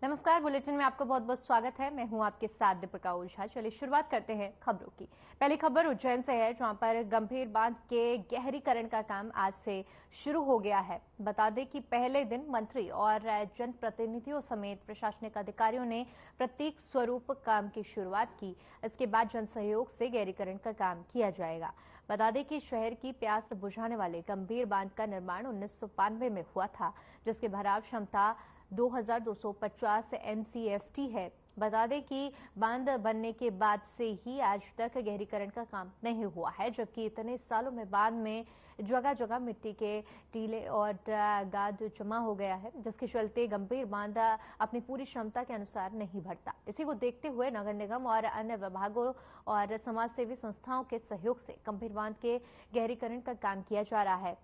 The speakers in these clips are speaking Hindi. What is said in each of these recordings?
नमस्कार। बुलेटिन में आपका बहुत बहुत स्वागत है। मैं हूं आपके साथ दीपिका ओझा। चलिए शुरुआत करते हैं खबरों की। पहली खबर उज्जैन से है, जहां पर गंभीर बांध के गहरीकरण का काम आज से शुरू हो गया है। बता दें कि पहले दिन मंत्री और जनप्रतिनिधियों समेत प्रशासनिक अधिकारियों ने प्रतीक स्वरूप काम की शुरुआत की। इसके बाद जन सहयोग से गहरीकरण का काम किया जाएगा। बता दें कि शहर की प्यास बुझाने वाले गंभीर बांध का निर्माण 1992 में हुआ था, जिसकी भराव क्षमता 2250 एमसीएफटी है। बता दें कि बांध बनने के बाद से ही आज तक गहरीकरण का काम नहीं हुआ है, जबकि इतने सालों में बांध में जगह जगह मिट्टी के टीले और गाद जमा हो गया है, जिसके चलते गंभीर बांध अपनी पूरी क्षमता के अनुसार नहीं भरता। इसी को देखते हुए नगर निगम और अन्य विभागों और समाजसेवी संस्थाओं के सहयोग से गंभीर बांध के गहरीकरण का काम किया जा रहा है,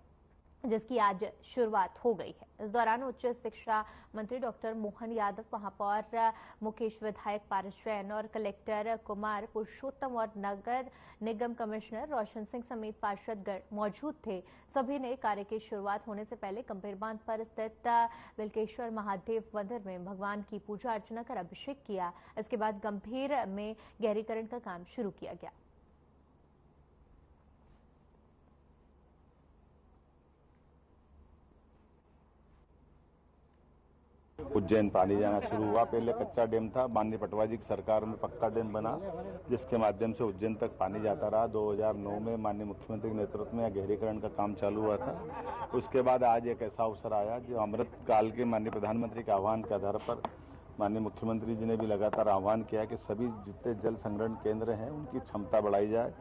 जिसकी आज शुरुआत हो गई है। इस दौरान उच्च शिक्षा मंत्री डॉक्टर मोहन यादव, महापौर मुकेश, विधायक पारस जैन और कलेक्टर कुमार पुरुषोत्तम और नगर निगम कमिश्नर रोशन सिंह समेत पार्षदगण मौजूद थे। सभी ने कार्य की शुरुआत होने से पहले गंभीर बांध पर स्थित बिल्केश्वर महादेव मंदिर में भगवान की पूजा अर्चना कर अभिषेक किया। इसके बाद गंभीर में गहरीकरण का काम शुरू किया गया। उज्जैन पानी जाना शुरू हुआ। पहले कच्चा डैम था, माननीय पटवारी की सरकार में पक्का डैम बना, जिसके माध्यम से उज्जैन तक पानी जाता रहा। 2009 में माननीय मुख्यमंत्री के नेतृत्व में गहरीकरण का काम चालू हुआ था। उसके बाद आज एक ऐसा अवसर आया जो अमृत काल के माननीय प्रधानमंत्री के आह्वान के आधार पर माननीय मुख्यमंत्री जी ने भी लगातार आह्वान किया कि सभी जितने जल संग्रहण केंद्र हैं उनकी क्षमता बढ़ाई जाए।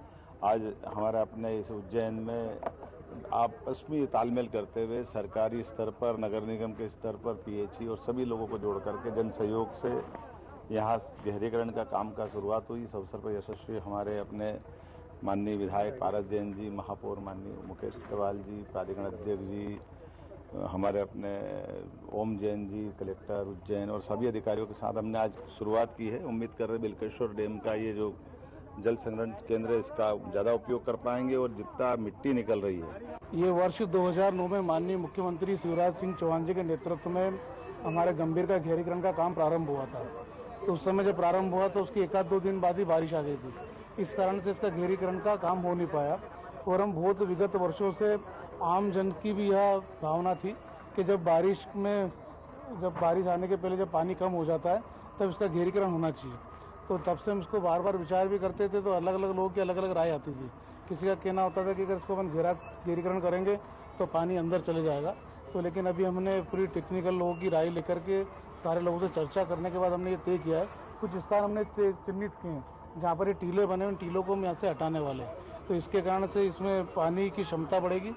आज हमारे अपने इस उज्जैन में आपस में तालमेल करते हुए सरकारी स्तर पर, नगर निगम के स्तर पर, पीएचई और सभी लोगों को जोड़ करके जन सहयोग से यहाँ गहरीकरण का काम का शुरुआत हुई। इस अवसर पर यशस्वी हमारे अपने माननीय विधायक पारस जैन जी, महापौर माननीय मुकेश अग्रवाल जी, प्राधिकरण अध्यक्ष जी, हमारे अपने ओम जैन जी, कलेक्टर उज्जैन और सभी अधिकारियों के साथ हमने आज शुरुआत की है। उम्मीद कर रहे बिल्केश्वर डैम का ये जो जल संग्रहण केंद्र है इसका ज्यादा उपयोग कर पाएंगे और जितना मिट्टी निकल रही है। ये वर्ष 2009 में माननीय मुख्यमंत्री शिवराज सिंह चौहान जी के नेतृत्व में हमारे गंभीर का गहरीकरण का काम प्रारंभ हुआ था। तो उस समय जब प्रारंभ हुआ तो उसके 1-2 दिन बाद ही बारिश आ गई थी। इस कारण से इसका गहरीकरण का काम हो नहीं पाया। और हम बहुत विगत वर्षों से आम जन की भी यह भावना थी कि जब बारिश आने के पहले जब पानी कम हो जाता है तब इसका गहरीकरण होना चाहिए। तो तब से हम इसको बार बार विचार भी करते थे। तो अलग अलग लोगों की अलग अलग राय आती थी। किसी का कहना होता था कि अगर इसको हम गहरीकरण करेंगे तो पानी अंदर चले जाएगा। तो लेकिन अभी हमने पूरी टेक्निकल लोगों की राय लेकर के सारे लोगों से चर्चा करने के बाद हमने ये तय किया है। कुछ स्थान हमने चिन्हित किए हैं जहाँ पर ये टीले बने, उन टीलों को हम यहाँ से हटाने वाले हैं। तो इसके कारण से इसमें पानी की क्षमता बढ़ेगी।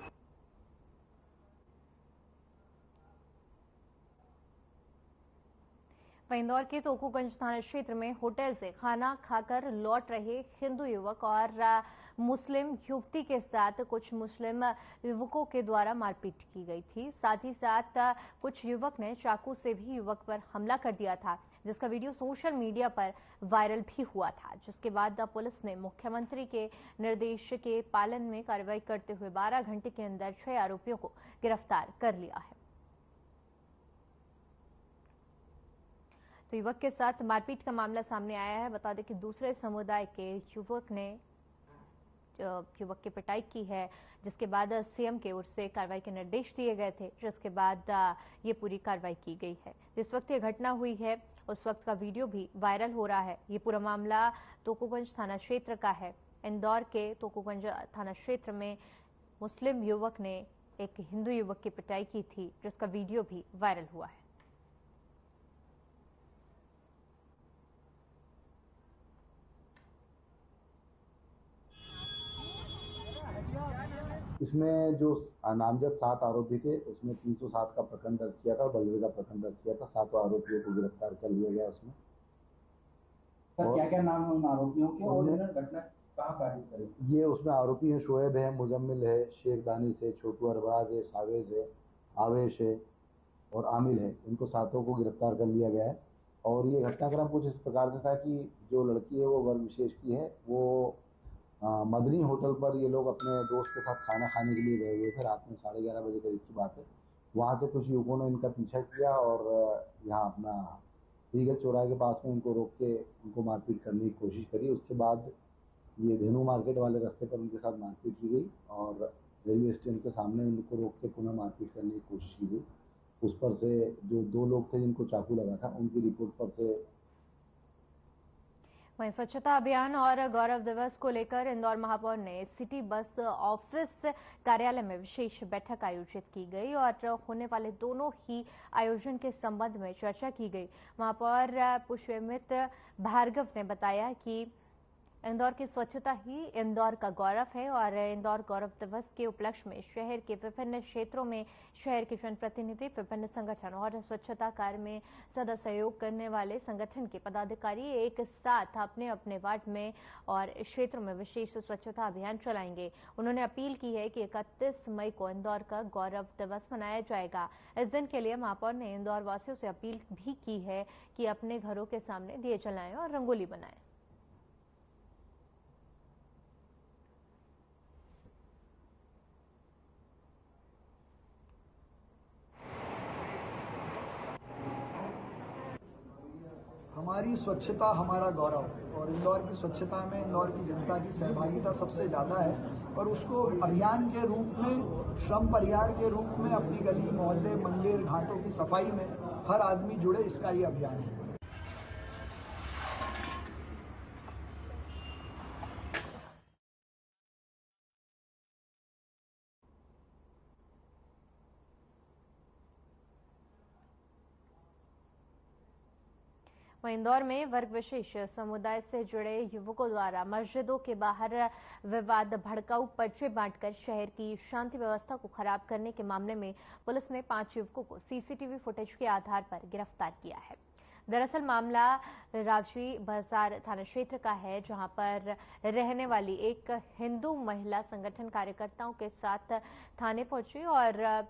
इंदौर के तोकूगंज थाना क्षेत्र में होटल से खाना खाकर लौट रहे हिंदू युवक और मुस्लिम युवती के साथ कुछ मुस्लिम युवकों के द्वारा मारपीट की गई थी। साथ ही साथ कुछ युवक ने चाकू से भी युवक पर हमला कर दिया था, जिसका वीडियो सोशल मीडिया पर वायरल भी हुआ था। जिसके बाद पुलिस ने मुख्यमंत्री के निर्देश के पालन में कार्रवाई करते हुए 12 घंटे के अंदर 6 आरोपियों को गिरफ्तार कर लिया है। तो युवक के साथ मारपीट का मामला सामने आया है। बता दें कि दूसरे समुदाय के युवक ने युवक की पिटाई की है, जिसके बाद सीएम की ओर से कार्रवाई के निर्देश दिए गए थे, जिसके बाद ये पूरी कार्रवाई की गई है। जिस वक्त ये घटना हुई है उस वक्त का वीडियो भी वायरल हो रहा है। ये पूरा मामला तोकूगंज थाना क्षेत्र का है। इंदौर के तोकूगंज थाना क्षेत्र में मुस्लिम युवक ने एक हिंदू युवक की पिटाई की थी, जिसका वीडियो भी वायरल हुआ है। इसमें जो नामजद 7 आरोपी थे उसमें 307 का प्रकरण दर्ज किया था और बलवे का प्रकरण दर्ज किया था। 7 आरोपियों को गिरफ्तार कर लिया गया उसमें। सर क्या क्या नाम है उन आरोपियों के और घटना कहाँ कारित करी? ये उसमें आरोपी है शोएब है, मुजम्मिल है, शेख दानिश है, छोटू अरबाज है, सावेज है, आवेश है और आमिल है। इनको 7 को गिरफ्तार कर लिया गया है। और ये घटनाक्रम कुछ इस प्रकार से था कि जो लड़की है वो वर्ग विशेष की है। वो मदनी होटल पर ये लोग अपने दोस्त के साथ खाना खाने के लिए गए हुए थे। रात में 11:30 बजे करीब की बात है। वहाँ से कुछ युवकों ने इनका पीछा किया और यहाँ अपना रीगल चौराहे के पास में उनको रोक के उनको मारपीट करने की कोशिश करी। उसके बाद ये धेनु मार्केट वाले रास्ते पर उनके साथ मारपीट की गई और रेलवे स्टेशन के सामने उनको रोक के पुनः मारपीट करने की कोशिश की गई। उस पर से जो 2 लोग थे जिनको चाकू लगा था, उनकी रिपोर्ट पर से वहीं स्वच्छता अभियान और गौरव दिवस को लेकर इंदौर महापौर ने सिटी बस ऑफिस कार्यालय में विशेष बैठक आयोजित की गई और होने वाले दोनों ही आयोजन के संबंध में चर्चा की गई। महापौर पुष्पमित्र भार्गव ने बताया कि इंदौर की स्वच्छता ही इंदौर का गौरव है और इंदौर गौरव दिवस के उपलक्ष्य में शहर के विभिन्न क्षेत्रों में शहर के जनप्रतिनिधि, विभिन्न संगठन और स्वच्छता कार्य में सदा सहयोग करने वाले संगठन के पदाधिकारी एक साथ अपने अपने वार्ड में और क्षेत्रों में विशेष स्वच्छता अभियान चलाएंगे। उन्होंने अपील की है कि 31 मई को इंदौर का गौरव दिवस मनाया जाएगा। इस दिन के लिए महापौर ने इंदौर वासियों से अपील भी की है कि अपने घरों के सामने दिए जलाएं और रंगोली बनाएं। हमारी स्वच्छता हमारा गौरव और इंदौर की स्वच्छता में इंदौर की जनता की सहभागिता सबसे ज़्यादा है और उसको अभियान के रूप में, श्रम परिहार के रूप में अपनी गली, मोहल्ले, मंदिर, घाटों की सफाई में हर आदमी जुड़े, इसका ये अभियान है। वहीं इंदौर में वर्ग विशेष समुदाय से जुड़े युवकों द्वारा मस्जिदों के बाहर विवाद भड़काऊ पर्चे बांटकर शहर की शांति व्यवस्था को खराब करने के मामले में पुलिस ने 5 युवकों को सीसीटीवी फुटेज के आधार पर गिरफ्तार किया है। दरअसल मामला रावजी बाजार थाना क्षेत्र का है, जहां पर रहने वाली एक हिंदू महिला संगठन कार्यकर्ताओं के साथ थाने पहुंची और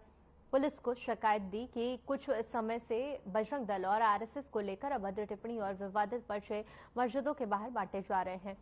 पुलिस को शिकायत दी कि कुछ समय से बजरंग दल और आरएसएस को लेकर अभद्र टिप्पणी और विवादित पर्चे मस्जिदों के बाहर बांटे जा रहे हैं।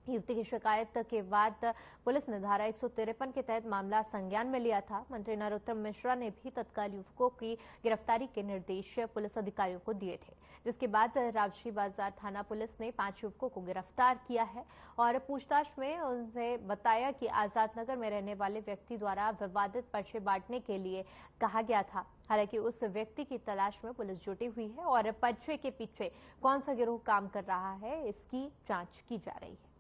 युवती की शिकायत के बाद पुलिस ने धारा 153 के तहत मामला संज्ञान में लिया था। मंत्री नरोत्तम मिश्रा ने भी तत्काल युवकों की गिरफ्तारी के निर्देश पुलिस अधिकारियों को दिए थे, जिसके बाद रावजी बाजार थाना पुलिस ने 5 युवकों को गिरफ्तार किया है और पूछताछ में उनसे बताया कि आजाद नगर में रहने वाले व्यक्ति द्वारा विवादित पर्चे बांटने के लिए कहा गया था। हालांकि उस व्यक्ति की तलाश में पुलिस जुटी हुई है और पर्चे के पीछे कौन सा गिरोह काम कर रहा है, इसकी जांच की जा रही है।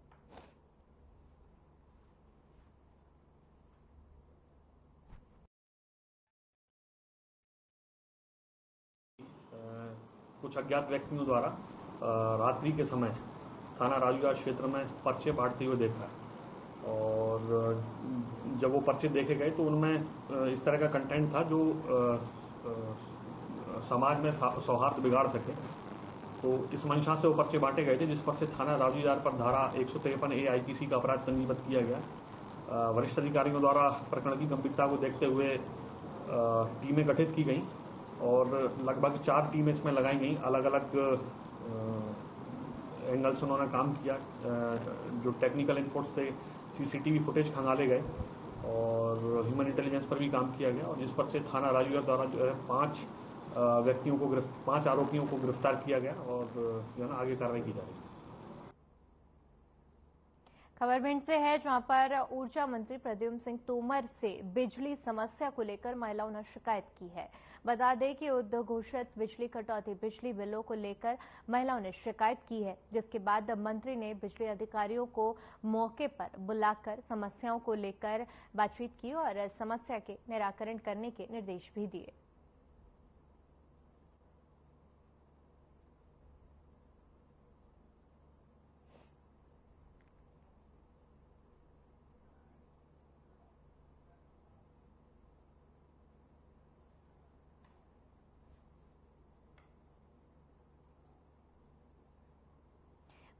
कुछ अज्ञात व्यक्तियों द्वारा रात्रि के समय थाना राजूबाजार क्षेत्र में पर्चे बांटते हुए देखा और जब वो पर्चे देखे गए तो उनमें इस तरह का कंटेंट था जो समाज में सौहार्द बिगाड़ सके। तो इस मंशा से वो पर्चे बांटे गए थे, जिस पर से थाना राजूबाजार पर धारा 153A IPC का अपराध पंजीबद्ध किया गया। वरिष्ठ अधिकारियों द्वारा प्रकरण की गंभीरता को देखते हुए टीमें गठित की गई और लगभग 4 टीमें इसमें लगाई गई। अलग अलग एंगल से उन्होंने काम किया। जो टेक्निकल इनपुट्स थे, सीसीटीवी फुटेज खंगाले गए और ह्यूमन इंटेलिजेंस पर भी काम किया गया और जिस पर से थाना राजूबाजार द्वारा जो है 5 आरोपियों को गिरफ्तार किया गया और जो है ना आगे कार्रवाई की जा रही है। खबर भिंड से है, जहां पर ऊर्जा मंत्री प्रद्युम्न सिंह तोमर से बिजली समस्या को लेकर महिलाओं ने शिकायत की है। बता दें कि उद्घोषित बिजली कटौती बिजली बिलों को लेकर महिलाओं ने शिकायत की है, जिसके बाद मंत्री ने बिजली अधिकारियों को मौके पर बुलाकर समस्याओं को लेकर बातचीत की और समस्या के निराकरण करने के निर्देश भी दिए।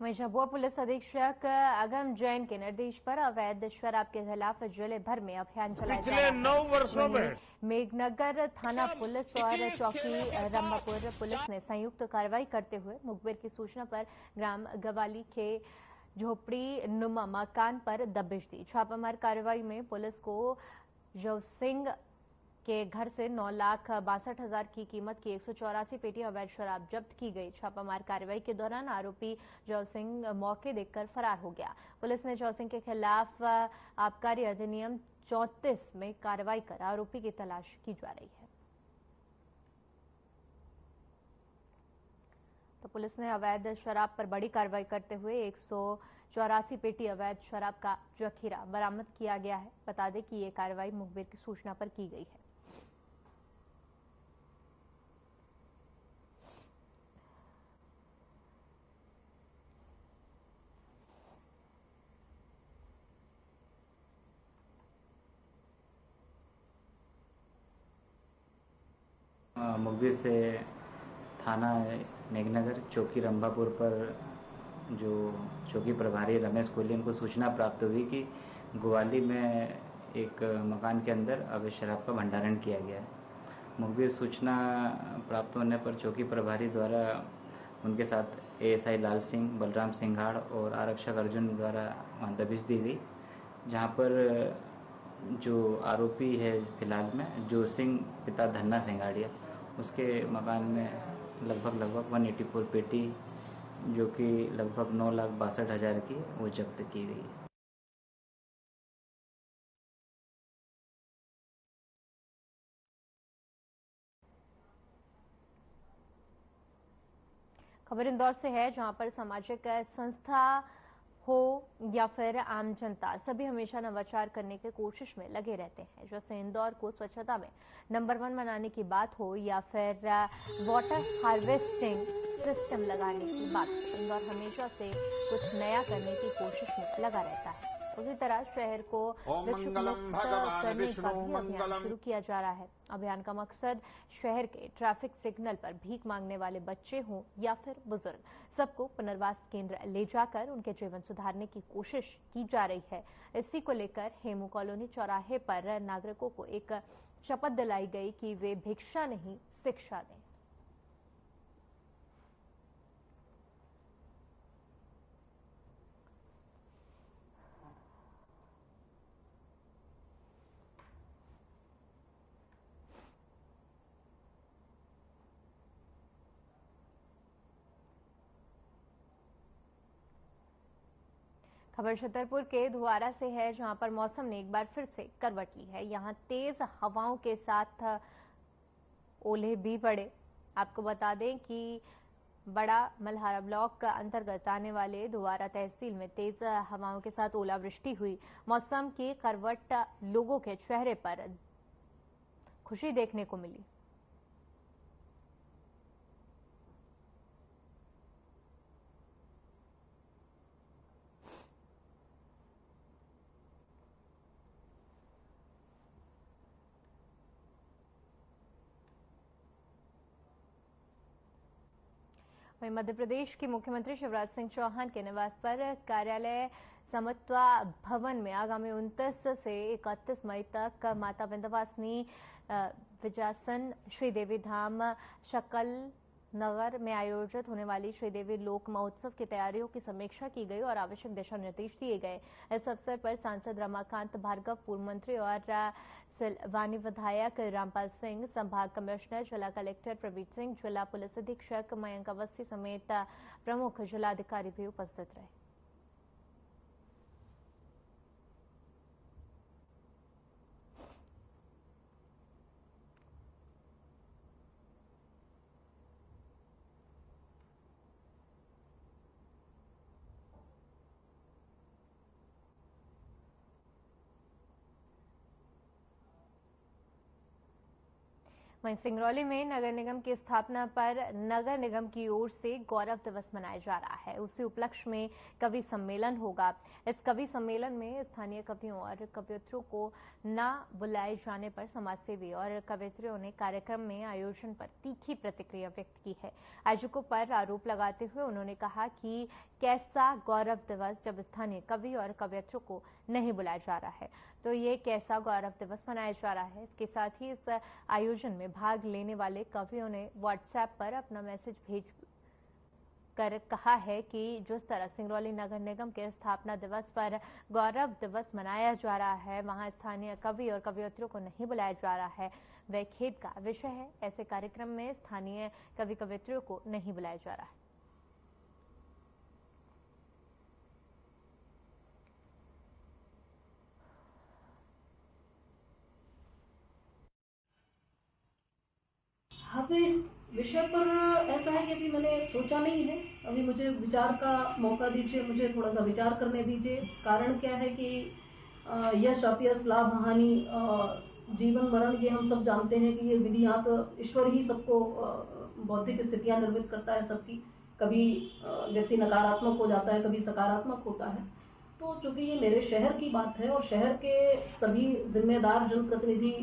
वहीं झाबुआ पुलिस अधीक्षक अगम जैन के निर्देश पर अवैध शराब के खिलाफ जिले भर में अभियान चलाया जा रहा है। 9 वर्षों में मेघनगर थाना पुलिस और चौकी रंभापुर पुलिस ने संयुक्त कार्रवाई करते हुए मुखबिर की सूचना पर ग्राम गवाली के झोपड़ी नुमा मकान पर दबिश दी। छापामार कार्रवाई में पुलिस को जवसिंह के घर से 9,62,000 की कीमत की 184 पेटी अवैध शराब जब्त की गई। छापामार कार्रवाई के दौरान आरोपी जौ सिंह मौके देखकर फरार हो गया। पुलिस ने जौ सिंह के खिलाफ आबकारी अधिनियम 34 में कार्रवाई कर आरोपी की तलाश की जा रही है। तो पुलिस ने अवैध शराब पर बड़ी कार्रवाई करते हुए 184 पेटी अवैध शराब का जखीरा बरामद किया गया है। बता दें कि ये कार्रवाई मुखबिर की सूचना पर की गई है। मुखबिर से थाना मेघनगर चौकी रंभापुर पर जो चौकी प्रभारी रमेश कोहली को सूचना प्राप्त हुई कि ग्वाली में एक मकान के अंदर अवैध शराब का भंडारण किया गया है। मुखबिर सूचना प्राप्त होने पर चौकी प्रभारी द्वारा उनके साथ एएसआई लाल सिंह, बलराम सिंघाड़ और आरक्षक अर्जुन द्वारा वहाँ दबिश दी गई, जहाँ पर जो आरोपी है फिलहाल में जो सिंह पिता धन्ना सिंघाड़िया, उसके मकान में लगभग 184 पेटी जो कि लगभग 9,62,000 की वो जब्त की गई है। खबर इंदौर से है, जहां पर सामाजिक संस्था हो या फिर आम जनता, सभी हमेशा नवाचार करने की कोशिश में लगे रहते हैं। जैसे इंदौर को स्वच्छता में नंबर 1 बनाने की बात हो या फिर वाटर हार्वेस्टिंग सिस्टम लगाने की बात हो, इंदौर हमेशा से कुछ नया करने की कोशिश में लगा रहता है। उसी तरह शहर को वृक्षमुक्त करने का भी अभियान शुरू किया जा रहा है। अभियान का मकसद शहर के ट्रैफिक सिग्नल पर भीख मांगने वाले बच्चे हों या फिर बुजुर्ग, सबको पुनर्वास केंद्र ले जाकर उनके जीवन सुधारने की कोशिश की जा रही है। इसी को लेकर हेमू कॉलोनी चौराहे पर नागरिकों को एक शपथ दिलाई गई कि वे भिक्षा नहीं शिक्षा दें। खबर छतरपुर के धुआरा से है, जहां पर मौसम ने एक बार फिर से करवट ली है। यहां तेज हवाओं के साथ ओले भी पड़े। आपको बता दें कि बड़ा मल्हारा ब्लॉक का अंतर्गत आने वाले धुआरा तहसील में तेज हवाओं के साथ ओलावृष्टि हुई। मौसम की करवट लोगों के चेहरे पर खुशी देखने को मिली। वहीं मध्य प्रदेश के मुख्यमंत्री शिवराज सिंह चौहान के निवास पर कार्यालय समत्वा भवन में आगामी 29 से 31 मई तक माता विंध्यवासिनी विजासन श्रीदेवी धाम शकल नगर में आयोजित होने वाली श्रीदेवी लोक महोत्सव की तैयारियों की समीक्षा की गई और आवश्यक दिशा निर्देश दिए गए। इस अवसर पर सांसद रमाकांत भार्गव, पूर्व मंत्री और सिलवानी विधायक रामपाल सिंह, संभाग कमिश्नर, जिला कलेक्टर प्रवीण सिंह, जिला पुलिस अधीक्षक मयंक अवस्थी समेत प्रमुख जिलाधिकारी भी उपस्थित रहे। वहीं सिंगरौली में नगर निगम की स्थापना पर नगर निगम की ओर से गौरव दिवस मनाया जा रहा है। उसी उपलक्ष्य में कवि सम्मेलन होगा। इस कवि सम्मेलन में स्थानीय कवियों और कवियत्रियों को न बुलाए जाने पर समाजसेवी और कवियत्रियों ने कार्यक्रम में आयोजन पर तीखी प्रतिक्रिया व्यक्त की है। आयोजकों पर आरोप लगाते हुए उन्होंने कहा कि कैसा गौरव दिवस जब स्थानीय कवि और कवियत्रियों को नहीं बुलाया जा रहा है, तो ये कैसा गौरव दिवस मनाया जा रहा है। इसके साथ ही इस आयोजन में भाग लेने वाले कवियों ने व्हाट्सएप पर अपना मैसेज भेज कर कहा है कि जिस तरह सिंगरौली नगर निगम के स्थापना दिवस पर गौरव दिवस मनाया जा रहा है, वहां स्थानीय कवि और कवियत्रियों को नहीं बुलाया जा रहा है। वह खेद का विषय है। ऐसे कार्यक्रम में स्थानीय कवि कवित्रियों को नहीं बुलाया जा रहा है। हाँ, तो इस विषय पर ऐसा है कि अभी मैंने सोचा नहीं है। अभी मुझे विचार का मौका दीजिए, मुझे थोड़ा सा विचार करने दीजिए। कारण क्या है कि यश अपयश लाभ हानि जीवन मरण ये हम सब जानते हैं कि ये विधियात ईश्वर ही सबको बौद्धिक स्थितियां निर्मित करता है सबकी। कभी व्यक्ति नकारात्मक हो जाता है, कभी सकारात्मक होता है। तो चूंकि ये मेरे शहर की बात है और शहर के सभी जिम्मेदार जनप्रतिनिधि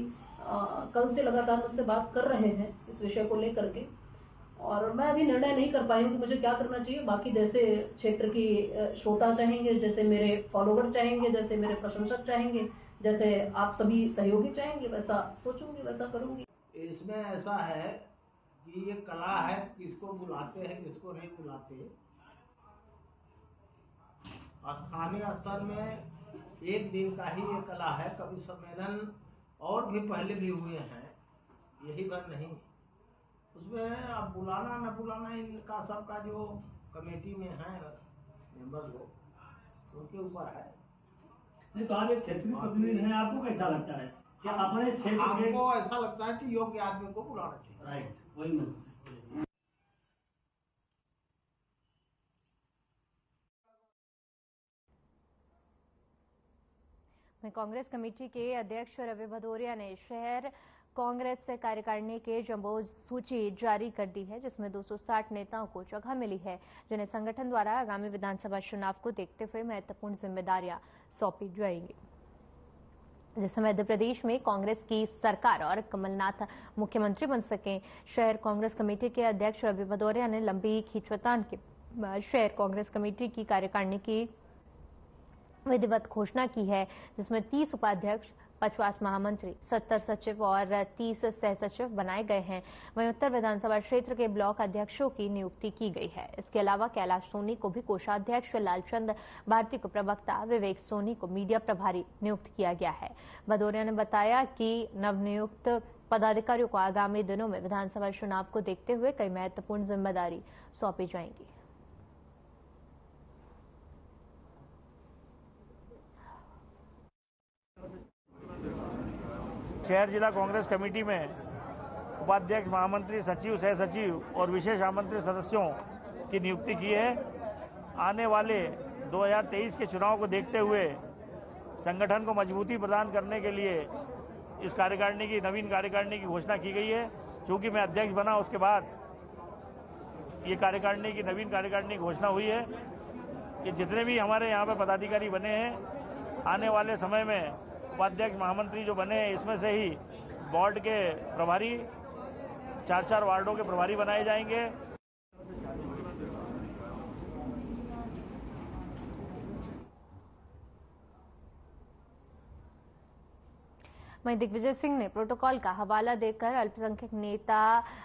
कल से लगातार मुझसे बात कर रहे हैं इस विषय को लेकर के, और मैं अभी निर्णय नहीं कर पाई हूँ कि मुझे क्या करना चाहिए। बाकी जैसे क्षेत्र की श्रोता चाहेंगे, जैसे मेरे फॉलोवर चाहेंगे, जैसे मेरे प्रशंसक चाहेंगे, जैसे आप सभी सहयोगी चाहेंगे, वैसा सोचूंगी, वैसा करूंगी। इसमें ऐसा है कि ये कला है, किसको बुलाते हैं किसको नहीं बुलाते। स्थानीय स्तर में एक दिन का ही ये कला है। कभी सम्मेलन और भी पहले भी हुए हैं, यही बात नहीं। उसमें अब बुलाना न बुलाना इनका सबका जो कमेटी में है मेंबर लोग, उनके ऊपर है। नहीं तो आप एक क्षेत्रीय प्रतिनिधि हैं, आपको कैसा लगता है कि अपने क्षेत्र के? हमको ऐसा लगता है कि योग्य आदमी को बुलाना चाहिए। राइट, वही मैं कांग्रेस कमेटी के अध्यक्ष रवि भदौरिया ने शहर कांग्रेस कार्यकारिणी के जंबो सूची जारी कर दी है, जिसमें 260 नेताओं को जगह मिली है, जिन्हें संगठन द्वारा आगामी विधानसभा चुनाव को देखते हुए महत्वपूर्ण जिम्मेदारियां सौंपी जाएंगी। जिससे मध्य प्रदेश में कांग्रेस की सरकार और कमलनाथ मुख्यमंत्री बन सकें। शहर कांग्रेस कमेटी के अध्यक्ष रवि भदौरिया ने लंबी खींचतान के बाद शहर कांग्रेस कमेटी की कार्यकारिणी की विधिवत घोषणा की है, जिसमें 30 उपाध्यक्ष, 50 महामंत्री, 70 सचिव और 30 सह सचिव बनाए गए हैं। वहीं उत्तर विधानसभा क्षेत्र के ब्लॉक अध्यक्षों की नियुक्ति की गई है। इसके अलावा कैलाश सोनी को भी कोषाध्यक्ष, लालचंद भारती को प्रवक्ता, विवेक सोनी को मीडिया प्रभारी नियुक्त किया गया है। भदौरिया ने बताया कि नवनियुक्त पदाधिकारियों को आगामी दिनों में विधानसभा चुनाव को देखते हुए कई महत्वपूर्ण जिम्मेदारी सौंपी जाएंगी। शहर जिला कांग्रेस कमेटी में उपाध्यक्ष, महामंत्री, सचिव, सह सचिव और विशेष आमंत्रित सदस्यों की नियुक्ति की है। आने वाले 2023 के चुनाव को देखते हुए संगठन को मजबूती प्रदान करने के लिए इस कार्यकारिणी की, नवीन कार्यकारिणी की घोषणा की गई है। चूंकि मैं अध्यक्ष बना उसके बाद ये कार्यकारिणी की, नवीन कार्यकारिणी की घोषणा हुई है। ये जितने भी हमारे यहाँ पे पदाधिकारी बने हैं, आने वाले समय में उपाध्यक्ष, महामंत्री जो बने हैं, इसमें से ही बोर्ड के प्रभारी, 4-4 वार्डों के प्रभारी बनाए जाएंगे। वहीं दिग्विजय सिंह ने प्रोटोकॉल का हवाला देकर अल्पसंख्यक नेता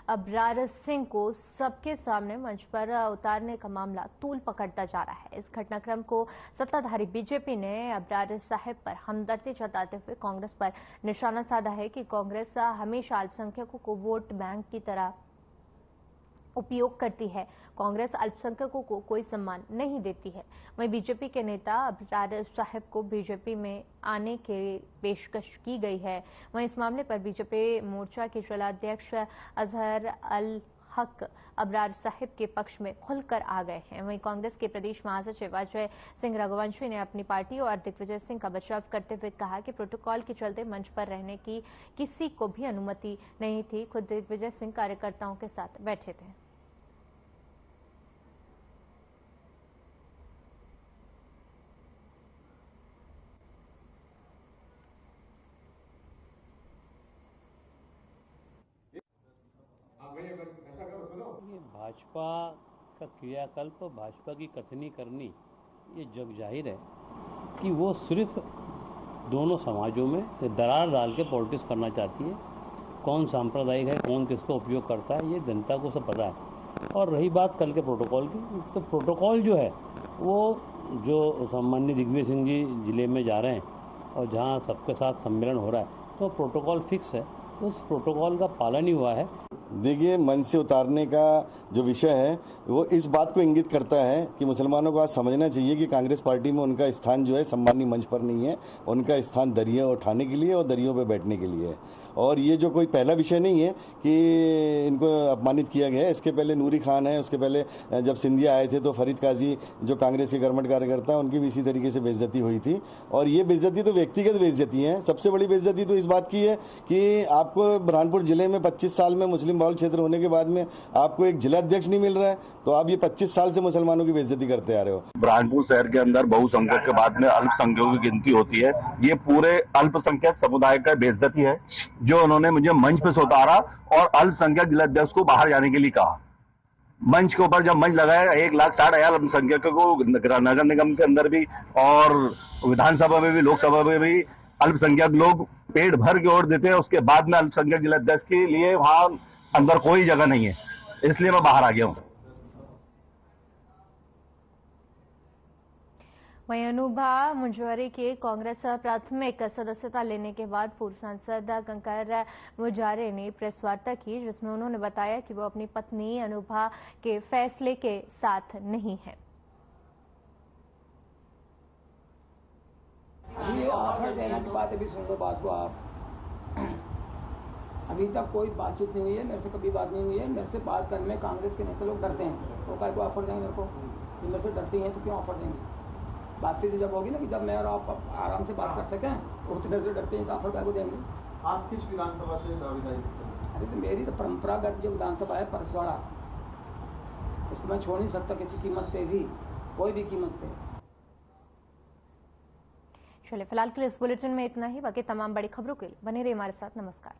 अबरार सिंह को सबके सामने मंच पर उतारने का मामला तूल पकड़ता जा रहा है। इस घटनाक्रम को सत्ताधारी बीजेपी ने अबरार साहब पर हमदर्दी जताते हुए कांग्रेस पर निशाना साधा है कि कांग्रेस हमेशा अल्पसंख्यकों को वोट बैंक की तरह उपयोग करती है। कांग्रेस अल्पसंख्यकों को कोई सम्मान नहीं देती है। वहीं बीजेपी के नेता अबरार साहब को बीजेपी में आने की पेशकश की गई है। वहीं इस मामले पर बीजेपी मोर्चा के जिलाध्यक्ष अजहर अल हक अबरार साहब के पक्ष में खुलकर आ गए हैं। वहीं कांग्रेस के प्रदेश महासचिव अजय सिंह रघुवंशी ने अपनी पार्टी और दिग्विजय सिंह का बचाव करते हुए कहा कि प्रोटोकॉल के चलते मंच पर रहने की किसी को भी अनुमति नहीं थी। खुद दिग्विजय सिंह कार्यकर्ताओं के साथ बैठे थे। ये भाजपा का क्रियाकल्प, भाजपा की कथनी करनी, ये जग जाहिर है कि वो सिर्फ दोनों समाजों में दरार डाल के पॉलिटिक्स करना चाहती है। कौन सांप्रदायिक है, कौन किसका उपयोग करता है, ये जनता को सब पता है। और रही बात कल के प्रोटोकॉल की, तो प्रोटोकॉल जो है वो जो सम्माननीय दिग्विजय सिंह जी जिले में जा रहे हैं और जहाँ सबके साथ सम्मेलन हो रहा है, तो प्रोटोकॉल फिक्स है। तो उस प्रोटोकॉल का पालन ही हुआ है। देखिए, मंच से उतारने का जो विषय है वो इस बात को इंगित करता है कि मुसलमानों को आज समझना चाहिए कि कांग्रेस पार्टी में उनका स्थान जो है सम्मानी मंच पर नहीं है, उनका स्थान दरिया उठाने के लिए और दरियों पर बैठने के लिए है। और ये जो कोई पहला विषय नहीं है कि इनको अपमानित किया गया है। इसके पहले नूरी खान है, उसके पहले जब सिंधिया आए थे तो फरीद काजी जो कांग्रेस के कर्मठ कार्यकर्ता हैं उनकी भी इसी तरीके से बेइज्जती हुई थी। और ये बेइज्जती तो व्यक्तिगत बेइज्जती है। सबसे बड़ी बेइज्जती तो इस बात की है कि आपको बुरहानपुर जिले में 25 साल में मुस्लिम बहुल क्षेत्र होने के बाद में आपको एक जिला अध्यक्ष नहीं मिल रहा है, तो आप ये 25 साल से मुसलमानों की बेइज्जती करते आ रहे हो। बुरहानपुर शहर के अंदर बहुसंख्यक के बाद में अल्पसंख्यकों की गिनती होती है। ये पूरे अल्पसंख्यक समुदाय का बेइज्जती है जो उन्होंने मुझे मंच पे से उतारा और अल्पसंख्यक जिला अध्यक्ष को बाहर जाने के लिए कहा। मंच के ऊपर जब मंच लगाया 1,60,000 अल्पसंख्यकों को नगर निगम के अंदर भी और विधानसभा में भी लोकसभा में भी अल्पसंख्यक लोग पेट भर के वोट देते हैं। उसके बाद में अल्पसंख्यक जिला अध्यक्ष के लिए वहां अंदर कोई जगह नहीं है, इसलिए मैं बाहर आ गया हूँ। वहीं अनुभा मुंजारे के कांग्रेस प्राथमिक सदस्यता लेने के बाद पूर्व सांसद कंकर मुंजारे ने प्रेस वार्ता की, जिसमें उन्होंने बताया कि वो अपनी पत्नी अनुभा के फैसले के साथ नहीं है। ये ऑफर देने के बाद अभी सुन लो बात को आप। अभी तक कोई बातचीत नहीं हुई है, मेरे से कभी बात नहीं हुई है। मेरे से बात करने में कांग्रेस के नेता लोग डरते हैं, तो क्या को ऑफर देंगे मेरे को? मेरे से डरती हैं तो क्यों ऑफर देंगे? बातचीत जब होगी ना कि जब मैं और आप आराम से बात कर सकें, तो उतने से डरते हैं तो ऑफर क्या को देंगे? आप किस विधानसभा से दावेदारी करते हैं? अरे तो मेरी तो परंपरागत जो विधानसभा है परसवाड़ा, उसको मैं छोड़ नहीं सकता किसी कीमत पे भी, कोई भी कीमत पे। चलिए फिलहाल के लिए इस बुलेटिन में इतना ही। बाकी तमाम बड़ी खबरों के लिए बने रहिए हमारे साथ। नमस्कार।